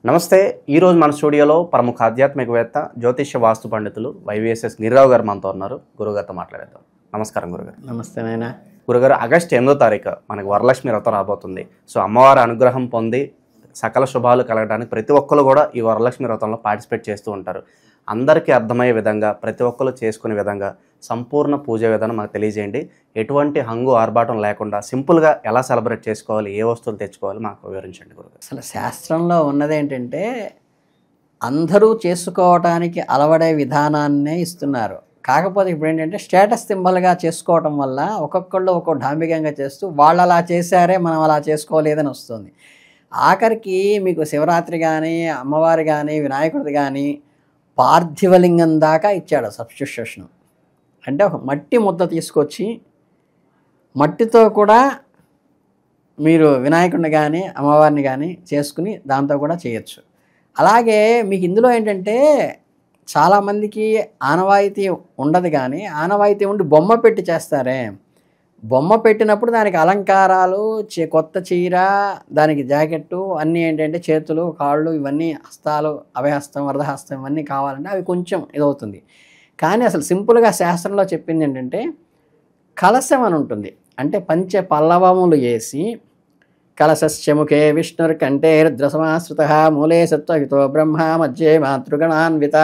నమస్తే. ఈరోజు మన స్టూడియోలో ప్రముఖ ఆధ్యాత్మికవేత్త జ్యోతిష్య వాస్తు పండితులు వైవిఎస్ఎస్ గిరిరావు గారు మనతో ఉన్నారు. గురుగారితో మాట్లాడేద్దాం. నమస్కారం గురుగారు. నమస్తే నాయనా. గురుగారు, ఆగస్టు 8వ తారీఖు మనకి వరలక్ష్మి వ్రతం రాబోతుంది. సో అమ్మవారి అనుగ్రహం పొంది సకల శుభాలు కలగడానికి ప్రతి ఒక్కరు కూడా ఈ వరలక్ష్మి వ్రతంలో పార్టిసిపేట్ చేస్తూ ఉంటారు. అందరికీ అర్థమయ్యే విధంగా, ప్రతి ఒక్కరు చేసుకునే విధంగా సంపూర్ణ పూజ విధానం మాకు తెలియజేయండి. ఎటువంటి హంగు ఆర్భాటం లేకుండా సింపుల్గా ఎలా సెలబ్రేట్ చేసుకోవాలి, ఏ వస్తువులు తెచ్చుకోవాలి మాకు వివరించండి గురుగారు. అసలు శాస్త్రంలో ఉన్నదేంటంటే అందరూ చేసుకోవటానికి అలవడే విధానాన్నే ఇస్తున్నారు. కాకపోతే ఇప్పుడు ఏంటంటే స్టేటస్ సింబల్గా చేసుకోవటం వల్ల ఒక్కొక్కళ్ళు ఒక్కొక్క డాంబికంగా చేస్తూ వాళ్ళు అలా చేశారే మనం అలా చేసుకోలేదని వస్తుంది. ఆఖరికి మీకు శివరాత్రి కానీ, అమ్మవారి కానీ, వినాయకుడిది కానీ పార్థివలింగం దాకా ఇచ్చాడు సబ్స్టిట్యూషన్. అంటే ఒక మట్టి ముద్ద తీసుకొచ్చి మట్టితో కూడా మీరు వినాయకుడిని కానీ అమ్మవారిని కానీ చేసుకుని దాంతో కూడా చేయొచ్చు. అలాగే మీకు ఇందులో ఏంటంటే చాలామందికి ఆనవాయితీ ఉండదు, కానీ ఆనవాయితీ ఉండి బొమ్మ పెట్టి చేస్తారే. బొమ్మ పెట్టినప్పుడు దానికి అలంకారాలు, కొత్త చీర, దానికి జాకెట్టు అన్నీ ఏంటంటే చేతులు, కాళ్ళు, ఇవన్నీ హస్తాలు, అభయహస్తం, వరదహస్తం ఇవన్నీ కావాలంటే అవి కొంచెం ఇదవుతుంది. కానీ అసలు సింపుల్గా శాస్త్రంలో చెప్పింది ఏంటంటే కలశం అని ఉంటుంది. అంటే పంచ పల్లవములు వేసి కలశస్య ముఖే విష్ణుర్కంఠే రుద్రసమాశ్రుత మూలే సత్వహితో బ్రహ్మ మధ్యే మాతృగణాన్విత.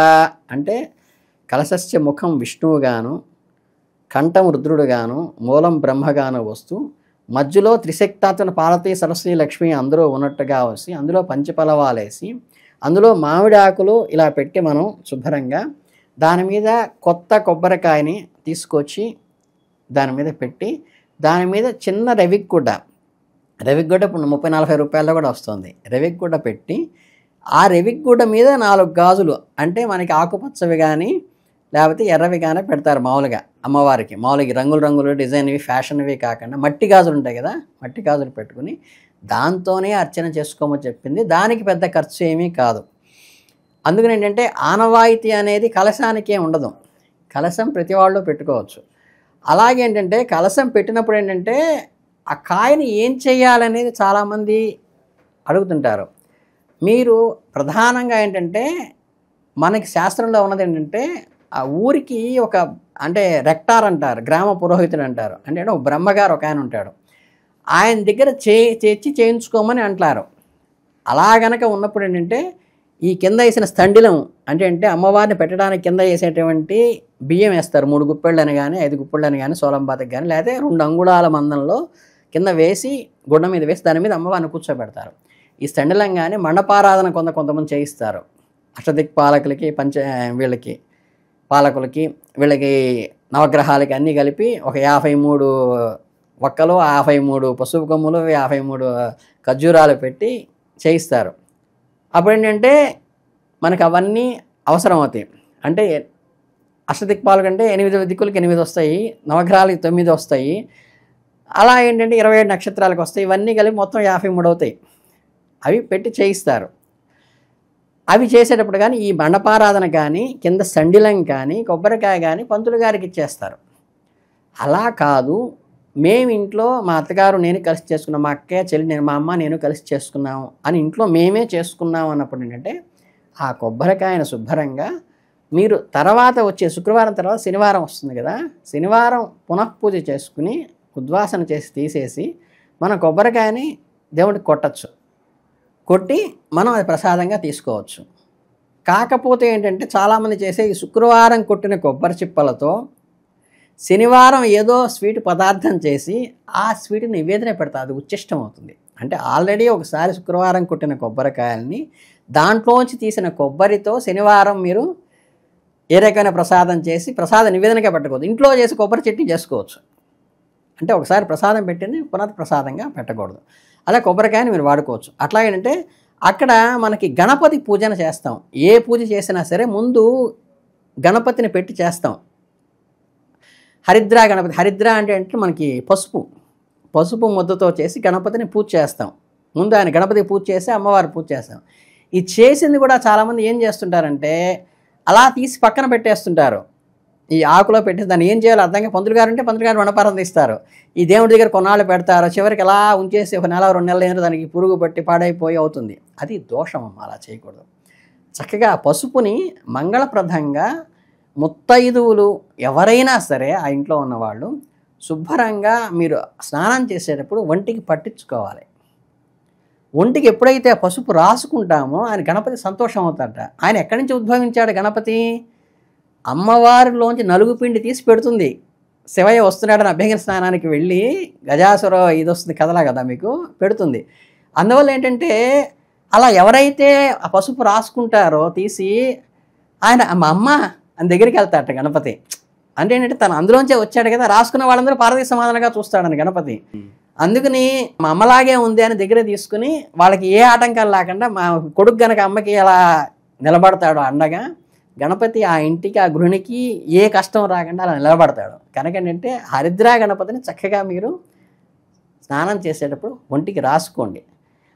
అంటే కలశస్య ముఖం విష్ణువుగాను, కంఠం రుద్రుడుగాను, మూలం బ్రహ్మగాను వస్తూ మధ్యలో త్రిశక్తాత్మన పార్వతీ సరస్వతి లక్ష్మి అందరూ ఉన్నట్టుగా వచ్చి అందులో పంచపలవాలేసి అందులో మామిడి ఆకులు ఇలా పెట్టి మనం శుభ్రంగా దాని మీద కొత్త కొబ్బరికాయని తీసుకొచ్చి దాని మీద పెట్టి దాని మీద చిన్న రవిగుడ్డ ఇప్పుడు 30-40 రూపాయల్లో కూడా వస్తుంది. రవిగుడ్డ పెట్టి ఆ రవిగుడ్డ మీద 4 గాజులు, అంటే మనకి ఆకుపచ్చవి కానీ లేకపోతే ఎర్రవి కానీ పెడతారు మామూలుగా అమ్మవారికి. మామూలుగా రంగులు డిజైన్వి ఫ్యాషన్వి కాకుండా మట్టి గాజులు ఉంటాయి కదా, మట్టి గాజులు పెట్టుకుని దాంతోనే అర్చన చేసుకోమని చెప్పింది. దానికి పెద్ద ఖర్చు ఏమీ కాదు. అందుకని ఏంటంటే ఆనవాయితీ అనేది కలశానికే ఉండదు, కలశం ప్రతి వాళ్ళు పెట్టుకోవచ్చు. అలాగే ఏంటంటే కలశం పెట్టినప్పుడు ఏంటంటే ఆ కాయని ఏం చేయాలనేది చాలామంది అడుగుతుంటారు. మీరు ప్రధానంగా ఏంటంటే మనకి శాస్త్రంలో ఉన్నది ఏంటంటే ఆ ఊరికి ఒక అంటే రెక్టార్ అంటారు, గ్రామ పురోహితుడు అంటారు. అంటే ఒక బ్రహ్మగారు ఒక ఆయన ఉంటాడు, ఆయన దగ్గర తెచ్చి చేయించుకోమని అంటారు. అలా గనక ఉన్నప్పుడు ఏంటంటే ఈ కింద వేసిన స్థండిలం అంటే అమ్మవారిని పెట్టడానికి కింద వేసేటువంటి బియ్యం వేస్తారు. 3 గుప్పెళ్ళని కానీ 5 గుప్పెళ్ళని కానీ సోలంబాతకి కానీ లేకపోతే 2 అంగుళాల మందంలో కింద వేసి గుడ్డ మీద వేసి దాని మీద అమ్మవారిని కూర్చోబెడతారు. ఈ స్థండిలం కానీ మండపారాధన కొంతమంది చేయిస్తారు. అష్టదిక్పాలకులకి వీళ్ళకి పాలకులకి వీళ్ళకి నవగ్రహాలకి అన్నీ కలిపి ఒక 53 ఒక్కలు, 53 పసుపు కొమ్ములు, 53 ఖర్జూరాలు పెట్టి చేయిస్తారు. అప్పుడు ఏంటంటే మనకు అవన్నీ అవసరం అవుతాయి. అంటే అష్టదిక్పాలకు అంటే 8 దిక్కులకి 8 వస్తాయి, నవగ్రహాలకి 9 వస్తాయి. అలా ఏంటంటే 27 నక్షత్రాలకు వస్తాయి. ఇవన్నీ కలిపి మొత్తం 53 అవుతాయి. అవి పెట్టి చేయిస్తారు. అవి చేసేటప్పుడు కానీ ఈ మండపారాధన కానీ కింద సండిలం కానీ కొబ్బరికాయ కానీ పంతులు గారికి ఇచ్చేస్తారు. అలా కాదు, మేము ఇంట్లో మా అత్తగారు నేను కలిసి చేసుకున్నాం, మా అక్కయ్య చెల్లి మా అమ్మ నేను కలిసి చేసుకున్నాము అని ఇంట్లో మేమే చేసుకున్నాము అన్నప్పుడు ఏంటంటే ఆ కొబ్బరికాయను శుభ్రంగా మీరు తర్వాత వచ్చే శుక్రవారం తర్వాత శనివారం వస్తుంది కదా, శనివారం పునఃపూజ చేసుకుని ఉద్వాసన చేసి తీసేసి మనం కొబ్బరికాయని దేవుడికి కొట్టచ్చు, కొట్టి మనం అది ప్రసాదంగా తీసుకోవచ్చు. కాకపోతే ఏంటంటే చాలామంది చేసే ఈ శుక్రవారం కొట్టిన కొబ్బరి చిప్పలతో శనివారం ఏదో స్వీట్ పదార్థం చేసి ఆ స్వీట్ నివేదన పెడతారు. అది ఉచ్చిష్టం అవుతుంది. అంటే ఆల్రెడీ ఒకసారి శుక్రవారం కొట్టిన కొబ్బరికాయల్ని దాంట్లోంచి తీసిన కొబ్బరితో శనివారం మీరు ఏ రకమైన ప్రసాదం చేసి ప్రసాద నివేదనగా పెట్టకూడదు. ఇంట్లో చేసి కొబ్బరి చట్నీ చేసుకోవచ్చు. అంటే ఒకసారి ప్రసాదం పెట్టింది పునఃప్రసాదంగా పెట్టకూడదు. అలా కొబ్బరికాయని మీరు వాడుకోవచ్చు. అట్లాగేంటంటే అక్కడ మనకి గణపతి పూజన చేస్తాం. ఏ పూజ చేసినా సరే ముందు గణపతిని పెట్టి చేస్తాం. హరిద్రా గణపతి, హరిద్ర అంటే మనకి పసుపు ముద్దతో చేసి గణపతిని పూజ చేస్తాం. ముందు ఆయన గణపతి పూజ చేసి అమ్మవారి పూజ చేస్తాం. ఈ చేసింది కూడా చాలామంది ఏం చేస్తుంటారంటే అలా తీసి పక్కన పెట్టేస్తుంటారు. ఈ ఆకులో పెట్టి దాన్ని ఏం చేయాలో అర్థంగా పంతులు గారు అంటే పంతులు గారు వనపారం తీస్తారు. ఈ దేవుడి దగ్గర కొన్నాళ్ళు పెడతారు, చివరికి ఎలా ఉంచేసి ఒక నెల 2 నెలలు అయినా దానికి పురుగు పట్టి పాడైపోయి అవుతుంది. అది దోషం అమ్మ, అలా చేయకూడదు. చక్కగా పసుపుని మంగళప్రదంగా ముత్తైదువులు ఎవరైనా సరే ఆ ఇంట్లో ఉన్నవాళ్ళు శుభ్రంగా మీరు స్నానం చేసేటప్పుడు ఒంటికి పట్టించుకోవాలి. ఒంటికి ఎప్పుడైతే ఆ పసుపు రాసుకుంటామో ఆయన గణపతి సంతోషం అవుతాడట. ఆయన ఎక్కడి నుంచి ఉద్భవించాడు గణపతి? అమ్మవారిలోంచి నలుగు పిండి తీసి పెడుతుంది. శివయ్య వస్తున్నాడని అభ్యంగన స్నానానికి వెళ్ళి గజాసుర ఇది వస్తుంది కథలా కదా మీకు పెడుతుంది. అందువల్ల ఏంటంటే అలా ఎవరైతే ఆ పసుపు రాసుకుంటారో తీసి ఆయన మా అమ్మ అని దగ్గరికి వెళ్తాడట గణపతి. అంటే ఏంటంటే తను అందులోంచే వచ్చాడు కదా, రాసుకున్న వాళ్ళందరూ పార్వతీ సమాధానంగా చూస్తాడని గణపతి. అందుకని మా అమ్మలాగే ఉంది అని దగ్గర తీసుకుని వాళ్ళకి ఏ ఆటంకాలు లేకుండా మా కొడుకు గనక అమ్మకి అలా నిలబడతాడు అండగా, గణపతి ఆ ఇంటికి ఆ గృహిణికి ఏ కష్టం రాకుండా అలా నిలబడతాడు. కనుక ఏంటంటే హరిద్రా గణపతిని చక్కగా మీరు స్నానం చేసేటప్పుడు ఒంటికి రాసుకోండి.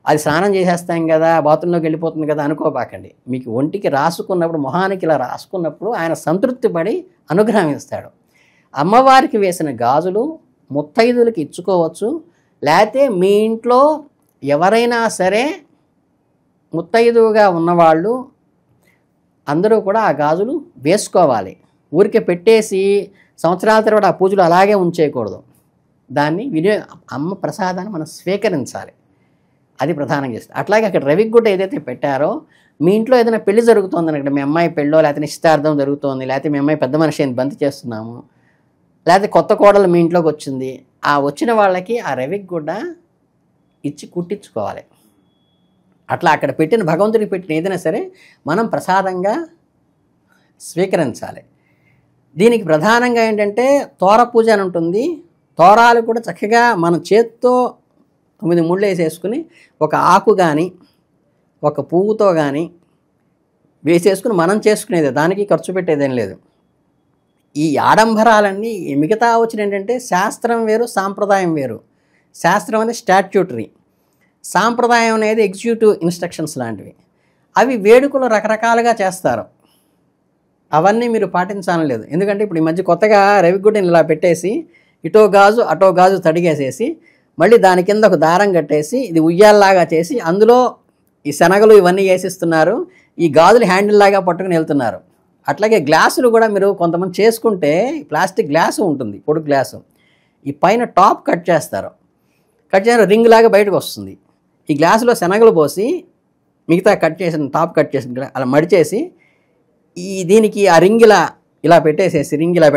అది స్నానం చేసేస్తాం కదా, బాత్రూంలోకి వెళ్ళిపోతుంది కదా అనుకోబాకండి. మీకు ఒంటికి రాసుకున్నప్పుడు, మొహానికి ఇలా రాసుకున్నప్పుడు ఆయన సంతృప్తి పడి అనుగ్రహం ఇస్తాడు. అమ్మవారికి వేసిన గాజులు ముత్తైదులకి ఇచ్చుకోవచ్చు. లేకపోతే మీ ఇంట్లో ఎవరైనా సరే ముత్తైదువుగా ఉన్నవాళ్ళు అందరూ కూడా ఆ గాజులు వేసుకోవాలి. ఊరికే పెట్టేసి సంవత్సరాల తర్వాత ఆ పూజలు అలాగే ఉంచేయకూడదు. దాన్ని అమ్మ ప్రసాదాన్ని మనం స్వీకరించాలి. అది ప్రధానంగా చేస్తుంది. అట్లాగే అక్కడ రవిగుడ్డ ఏదైతే పెట్టారో, మీ ఇంట్లో ఏదైనా పెళ్లి జరుగుతుంది అక్కడ, మీ అమ్మాయి పెళ్ళో లేకపోతే నిశ్చితార్థం జరుగుతుంది, లేకపోతే మీ అమ్మాయి పెద్ద మనిషి అయింది బంతి చేస్తున్నాము, లేకపోతే కొత్త కోడలు మీ ఇంట్లోకి వచ్చింది, ఆ వచ్చిన వాళ్ళకి ఆ రవిగుడ్డ ఇచ్చి కుట్టించుకోవాలి. అట్లా అక్కడ పెట్టిన భగవంతుడికి పెట్టిన ఏదైనా సరే మనం ప్రసాదంగా స్వీకరించాలి. దీనికి ప్రధానంగా ఏంటంటే తోర పూజ అని ఉంటుంది. తోరాలు కూడా చక్కగా మనం చేత్తో 9 ముళ్ళు వేసేసుకుని ఒక ఆకు కానీ ఒక పువ్వుతో కానీ వేసేసుకుని మనం చేసుకునేది, దానికి ఖర్చు పెట్టేదేం లేదు. ఈ ఆడంబరాలన్నీ మిగతా వచ్చిన ఏంటంటే శాస్త్రం వేరు, సాంప్రదాయం వేరు. శాస్త్రం అనేది స్టాట్యూటరీ, సాంప్రదాయం అనేది ఎగ్జిక్యూటివ్ ఇన్స్ట్రక్షన్స్ లాంటివి. అవి వేడుకలు రకరకాలుగా చేస్తారు, అవన్నీ మీరు పాటించాలని లేదు. ఎందుకంటే ఇప్పుడు ఈ మధ్య కొత్తగా రవిగుడ్డని ఇలా పెట్టేసి ఇటో గాజు అటో గాజు తడిగేసేసి మళ్ళీ దాని కింద ఒక దారం కట్టేసి ఇది ఉయ్యాల్లాగా చేసి అందులో ఈ శనగలు ఇవన్నీ వేసిస్తున్నారు. ఈ గాజులు హ్యాండిల్ లాగా పట్టుకుని వెళ్తున్నారు. అట్లాగే గ్లాసులు కూడా మీరు కొంతమంది చేసుకుంటే ప్లాస్టిక్ గ్లాసు ఉంటుంది, పొడుగు గ్లాసు, ఈ పైన టాప్ కట్ చేస్తారు. కట్ చేసిన రింగ్ లాగా బయటకు వస్తుంది. ఈ గ్లాసులో శనగలు పోసి మిగతా కట్ చేసిన టాప్ కట్ చేసిన అలా మడిచేసి దీనికి ఆ రింగ్ ఇలా పెట్టేసేసి రింగ్ ఇలా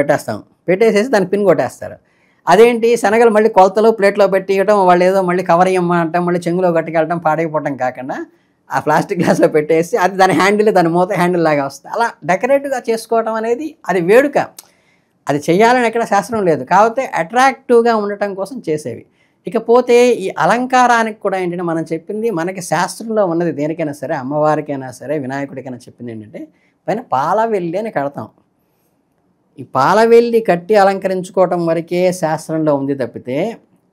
పెట్టేసేసి దాన్ని పిన్ కొట్టేస్తారు. అదేంటి శనగలు మళ్ళీ కొలతలు ప్లేట్లో పెట్టి ఇవ్వటం, వాళ్ళు ఏదో మళ్ళీ కవర్ ఇవ్వమని అంటాం, మళ్ళీ చెంగులో కట్టుకెళ్ళటం, పాడైపోవటం కాకుండా ఆ ప్లాస్టిక్ గ్లాస్లో పెట్టేసి అది దాని హ్యాండిల్, దాని మూత హ్యాండిల్ లాగా వస్తుంది. అలా డెకరేటివ్గా చేసుకోవటం అనేది అది వేడుక, అది చేయాలని ఎక్కడ శాస్త్రం లేదు, కాకపోతే అట్రాక్టివ్గా ఉండటం కోసం చేసేవి. ఇకపోతే ఈ అలంకారానికి కూడా ఏంటంటే మనం చెప్పింది మనకి శాస్త్రంలో ఉన్నది, దేనికైనా సరే అమ్మవారికైనా సరే వినాయకుడికైనా చెప్పింది ఏంటంటే పైన పాలవెల్లి అని కడతాం. ఈ పాలవెల్లి కట్టి అలంకరించుకోవటం వరకే శాస్త్రంలో ఉంది తప్పితే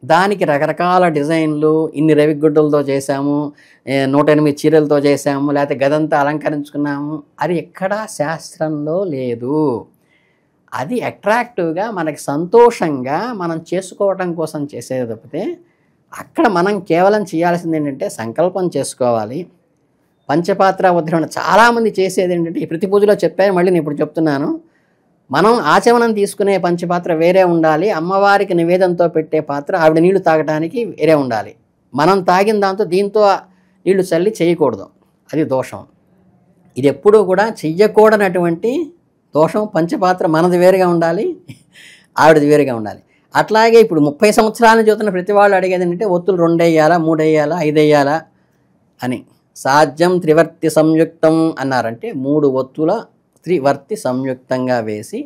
దానికి రకరకాల డిజైన్లు, ఇన్ని రవిగుడ్డలతో చేసాము, 108 చీరలతో చేసాము, లేకపోతే గదంతా అలంకరించుకున్నాము, అది ఎక్కడా శాస్త్రంలో లేదు. అది అట్రాక్టివ్గా మనకి సంతోషంగా మనం చేసుకోవటం కోసం చేసేది తప్పితే అక్కడ మనం కేవలం చేయాల్సింది ఏంటంటే సంకల్పం చేసుకోవాలి. పంచపాత్ర ఉద్ధరణ చాలామంది చేసేది ఏంటంటే ఈ ప్రతి పూజలో చెప్పాను, మళ్ళీ నేను ఇప్పుడు చెప్తున్నాను, మనం ఆచమనం తీసుకునే పంచపాత్ర వేరే ఉండాలి, అమ్మవారికి నివేదనతో పెట్టే పాత్ర ఆవిడ నీళ్లు తాగడానికి వేరే ఉండాలి. మనం తాగిన దాంతో దీంతో నీళ్లు చల్లి చేయకూడదు, అది దోషం. ఇది ఎప్పుడూ కూడా చెయ్యకూడనటువంటి దోషం. పంచపాత్ర మనది వేరుగా ఉండాలి, ఆవిడది వేరుగా ఉండాలి. అట్లాగే ఇప్పుడు 30 సంవత్సరాల చూస్తున్న ప్రతి వాళ్ళు అడిగేది ఏంటంటే ఒత్తులు 2 వేయాలా, 3 వేయాలా, 5 వేయాలా అని. సాధ్యం త్రివర్తి సంయుక్తం అన్నారంటే 3 ఒత్తుల త్రివర్తి సంయుక్తంగా వేసి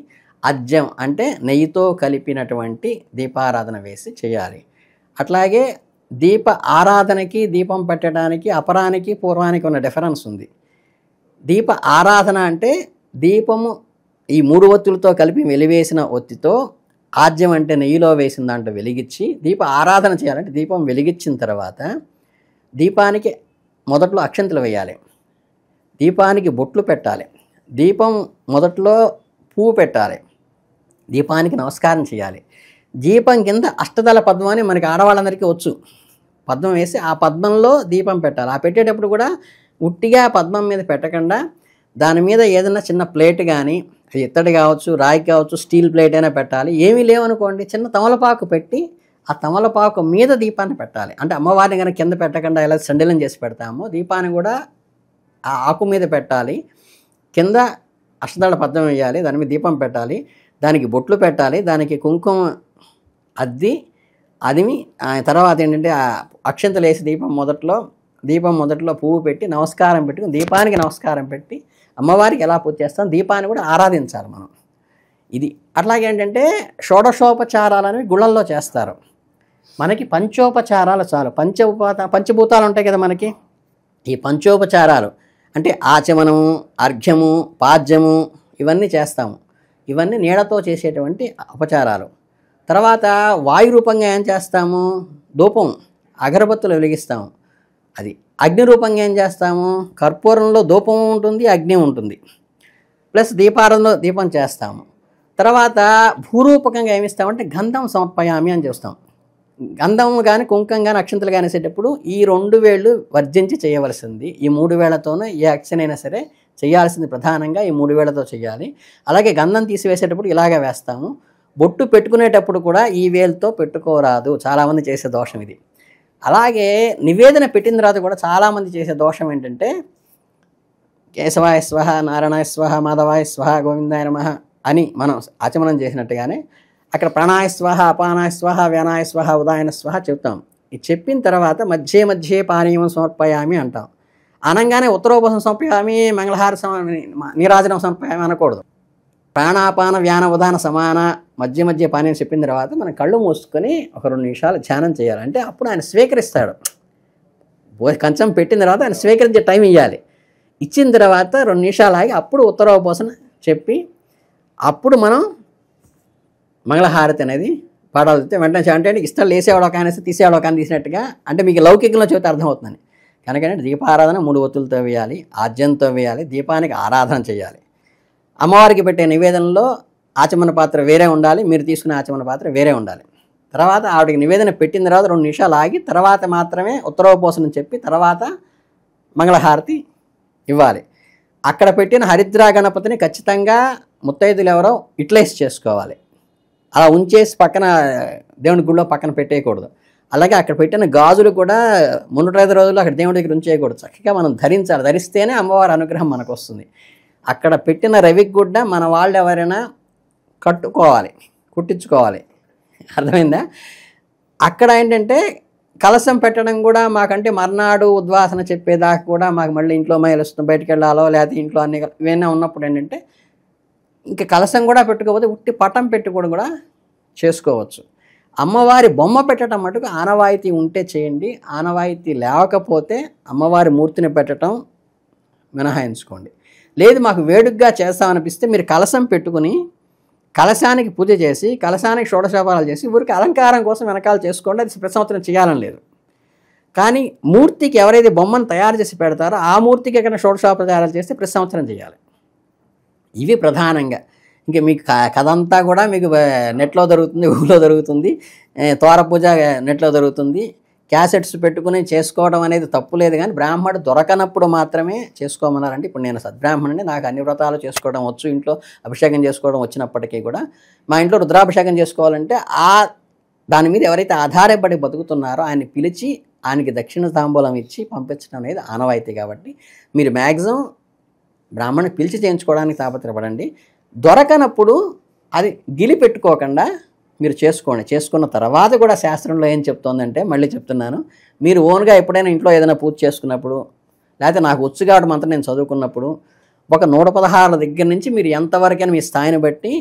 అజ్యం అంటే నెయ్యితో కలిపినటువంటి దీపారాధన వేసి చేయాలి. అట్లాగే దీప ఆరాధనకి దీపం పెట్టడానికి అపరానికి పూర్వానికి ఉన్న డిఫరెన్స్ ఉంది. దీప ఆరాధన అంటే దీపము ఈ 3 ఒత్తులతో కలిపి వెలివేసిన ఒత్తితో, ఆజ్యం అంటే నెయ్యిలో వేసిన దాంట్లో వెలిగించి దీప ఆరాధన చేయాలంటే దీపం వెలిగించిన తర్వాత దీపానికి మొదట్లో అక్షంతలు వేయాలి, దీపానికి బొట్లు పెట్టాలి, దీపం మొదట్లో పువ్వు పెట్టాలి, దీపానికి నమస్కారం చేయాలి. దీపం కింద అష్టదళ పద్మం అని మనకి ఆడవాళ్ళందరికీ వచ్చు. పద్మం వేసి ఆ పద్మంలో దీపం పెట్టాలి. ఆ పెట్టేటప్పుడు కూడా ఉట్టిగా పద్మం మీద పెట్టకుండా దాని మీద ఏదైనా చిన్న ప్లేట్ కానీ, అది ఇత్తడి కావచ్చు, రాయి కావచ్చు, స్టీల్ ప్లేట్ అయినా పెట్టాలి. ఏమీ లేవనుకోండి, చిన్న తమలపాకు పెట్టి ఆ తమలపాకు మీద దీపాన్ని పెట్టాలి. అంటే అమ్మవారిని కనుక కింద పెట్టకుండా ఎలా సండిలం చేసి పెడతామో దీపాన్ని కూడా ఆ ఆకు మీద పెట్టాలి. కింద అష్టదళ పద్మం వేయాలి, దాని మీద దీపం పెట్టాలి, దానికి బొట్లు పెట్టాలి, దానికి కుంకుమ అద్ది అదిమి తర్వాత ఏంటంటే ఆ అక్షంతలు వేసి దీపం మొదట్లో పువ్వు పెట్టి నమస్కారం పెట్టుకుని దీపానికి నమస్కారం పెట్టి అమ్మవారికి ఎలా పూజ చేస్తాం, దీపాన్ని కూడా ఆరాధించాలి మనం. ఇది అట్లాగే ఏంటంటే షోడశోపచారాలని గుళ్ళల్లో చేస్తారు. మనకి పంచోపచారాలు చాలు. పంచభూతాలు ఉంటాయి కదా మనకి. ఈ పంచోపచారాలు అంటే ఆచమనము, అర్ఘ్యము, పాద్యము ఇవన్నీ చేస్తాము. ఇవన్నీ నీడతో చేసేటువంటి ఉపచారాలు. తర్వాత వాయు రూపంగా ఏం చేస్తాము, ధూపం అగరబత్తులు వెలిగిస్తాము. అది అగ్ని రూపంగా ఏం చేస్తాము, కర్పూరంలో ధూపం ఉంటుంది, అగ్ని ఉంటుంది, ప్లస్ దీపారంలో దీపం చేస్తాము. తర్వాత భూరూపకంగా ఏమిస్తామంటే గంధం సమర్పయామి అని చేస్తాం. గంధం కానీ కుంకం కానీ అక్షంతలు కానీ వేసేటప్పుడు ఈ 2 వేళ్ళు వర్జించి చేయవలసింది. ఈ 3 వేళ్లతోనే ఏ అక్షనైనా సరే చేయాల్సింది ప్రధానంగా ఈ 3 వేళ్లతో చేయాలి. అలాగే గంధం తీసివేసేటప్పుడు ఇలాగే వేస్తాము. బొట్టు పెట్టుకునేటప్పుడు కూడా ఈ వేలుతో పెట్టుకోరాదు, చాలామంది చేసే దోషం ఇది. అలాగే నివేదన పెట్టిన తర్వాత కూడా చాలామంది చేసే దోషం ఏంటంటే కేశవాయ స్వహ, నారాయణాయ స్వహ, మాధవాయ స్వహ, గోవిందాయ నమః అని మనం ఆచమనం చేసినట్టుగానే అక్కడ ప్రాణాయ స్వహ, అపానాయ స్వహ, వ్యానాయ స్వహ, ఉదాయన స్వహ చెప్తాం. ఇది చెప్పిన తర్వాత మధ్యే పానీయం సమర్పయామి అంటాం. అనగానే ఉత్తరోపసం సమర్పయామి, మంగళహార నీరాజనం సమర్పయామి అనకూడదు. ప్రాణాపాన వ్యాన ఉదాన సమాన మధ్య పానీయం చెప్పిన తర్వాత మనం కళ్ళు మూసుకొని ఒక 2 నిమిషాలు ధ్యానం చేయాలి. అంటే అప్పుడు ఆయన స్వీకరిస్తాడు. కంచం పెట్టిన తర్వాత ఆయన స్వీకరించే టైం ఇవ్వాలి. ఇచ్చిన తర్వాత 2 నిమిషాలు ఆగి అప్పుడు ఉత్తరోపసం చెప్పి అప్పుడు మనం మంగళహారతి అనేది పాడాలి. వెంటనే అంటే ఇష్టాలు వేసేవాడు ఒక ఆయన తీసేవాడు ఒక ఆయన తీసినట్టుగా, అంటే మీకు లౌకికంలో చెబితే అర్థమవుతుందని. కనుక దీపారాధన 3 ఒత్తులతో వేయాలి, ఆజ్యంతో వేయాలి, దీపానికి ఆరాధన చేయాలి. అమ్మవారికి పెట్టే నివేదనలో ఆచమన పాత్ర వేరే ఉండాలి, మీరు తీసుకునే ఆచమన పాత్ర వేరే ఉండాలి. తర్వాత ఆవిడకి నివేదన పెట్టిన తర్వాత 2 నిమిషాలు ఆగి తర్వాత మాత్రమే ఉత్తరోపోసనం చెప్పి తర్వాత మంగళహారతి ఇవ్వాలి. అక్కడ పెట్టిన హరిద్రా గణపతిని ఖచ్చితంగా ముత్తైదులు ఎవరో యూటిలైజ్ చేసుకోవాలి. అలా ఉంచేసి పక్కన దేవుని గుడిలో పక్కన పెట్టేయకూడదు. అలాగే అక్కడ పెట్టిన గాజులు కూడా 3-5 రోజులు అక్కడ దేవుడి దగ్గర ఉంచేయకూడదు. చక్కగా మనం ధరించాలి. ధరిస్తేనే అమ్మవారి అనుగ్రహం మనకు వస్తుంది. అక్కడ పెట్టిన రవిగుడ్డ మన వాళ్ళు ఎవరైనా కట్టుకోవాలి, కుట్టించుకోవాలి. అర్థమైందా? అక్కడ ఏంటంటే కలశం పెట్టడం కూడా మాకంటే మర్నాడు ఉద్వాసన చెప్పేదాకా కూడా మాకు మళ్ళీ ఇంట్లో మైలు వస్తుంది, బయటికి వెళ్ళాలో లేకపోతే ఇంట్లో అన్ని ఇవన్నీ ఉన్నప్పుడు ఏంటంటే ఇంకా కలశం కూడా పెట్టుకోకపోతే ఉట్టి పటం పెట్టుకోవడం కూడా చేసుకోవచ్చు. అమ్మవారి బొమ్మ పెట్టడం మటుకు ఆనవాయితీ ఉంటే చేయండి. ఆనవాయితీ లేకపోతే అమ్మవారి మూర్తిని పెట్టడం మినహాయించుకోండి. లేదు మాకు వేడుగ్గా చేస్తామనిపిస్తే మీరు కలశం పెట్టుకుని కలశానికి పూజ చేసి కలశానికి షోడశోపారాలు చేసి ఊరికి అలంకారం కోసం వెనకాల చేసుకోండి. అది ప్రతి సంవత్సరం చేయాలని లేదు. కానీ మూర్తికి ఎవరైతే బొమ్మను తయారు చేసి పెడతారో ఆ మూర్తికి ఎక్కడ షోడశోపచారాలు చేస్తే ప్రతి సంవత్సరం చేయాలి. ఇవి ప్రధానంగా. ఇంకా మీకు కథ అంతా కూడా మీకు నెట్లో దొరుకుతుంది, ఊళ్ళో దొరుకుతుంది, తోర పూజ నెట్లో దొరుకుతుంది. క్యాసెట్స్ పెట్టుకుని చేసుకోవడం అనేది తప్పు లేదు, కానీ బ్రాహ్మడు దొరకనప్పుడు మాత్రమే చేసుకోమన్నారంటే ఇప్పుడు నేను సద్బ్రాహ్మణుని, నాకు అన్ని వ్రతాలు చేసుకోవడం వచ్చు, ఇంట్లో అభిషేకం చేసుకోవడం వచ్చినప్పటికీ కూడా మా ఇంట్లో రుద్రాభిషేకం చేసుకోవాలంటే దాని మీద ఎవరైతే ఆధారపడి బతుకుతున్నారో ఆయన్ని పిలిచి ఆయనకి దక్షిణ తాంబూలం ఇచ్చి పంపించడం అనేది ఆనవాయితీ. కాబట్టి మీరు మ్యాక్సిమం బ్రాహ్మణుని పిలిచి చేయించుకోవడానికి తాపత్రపడండి. దొరకనప్పుడు అది గిలి పెట్టుకోకుండా మీరు చేసుకోండి. చేసుకున్న తర్వాత కూడా శాస్త్రంలో ఏం చెప్తోందంటే మళ్ళీ చెప్తున్నాను, మీరు ఓన్గా ఎప్పుడైనా ఇంట్లో ఏదైనా పూజ చేసుకున్నప్పుడు లేకపోతే నాకు వచ్చు కాబట్టి మంత్రం నేను చదువుకున్నప్పుడు ఒక 116 దగ్గర నుంచి మీరు ఎంతవరకైనా మీ స్థాయిని బట్టి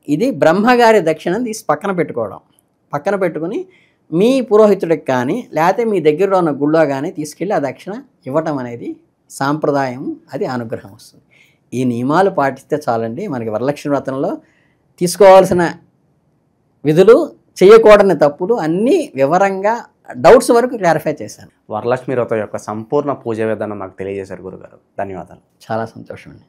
ఇది బ్రహ్మగారి దక్షిణం తీసి పక్కన పెట్టుకోవడం. పక్కన పెట్టుకుని మీ పురోహితుడికి కానీ లేకపోతే మీ దగ్గరలో ఉన్న గుళ్ళో కానీ తీసుకెళ్ళి ఆ దక్షిణ ఇవ్వటం అనేది సాంప్రదాయం. అది అనుగ్రహం వస్తుంది. ఈ నియమాలు పాటిస్తే చాలండి. మనకి వరలక్ష్మి వ్రతంలో తీసుకోవాల్సిన విధులు, చేయకూడని తప్పులు అన్నీ వివరంగా డౌట్స్ వరకు క్లారిఫై చేశాను. వరలక్ష్మి వ్రతం యొక్క సంపూర్ణ పూజ విధానం నాకు తెలియజేశారు గురుగారు. ధన్యవాదాలు. చాలా సంతోషం అండి.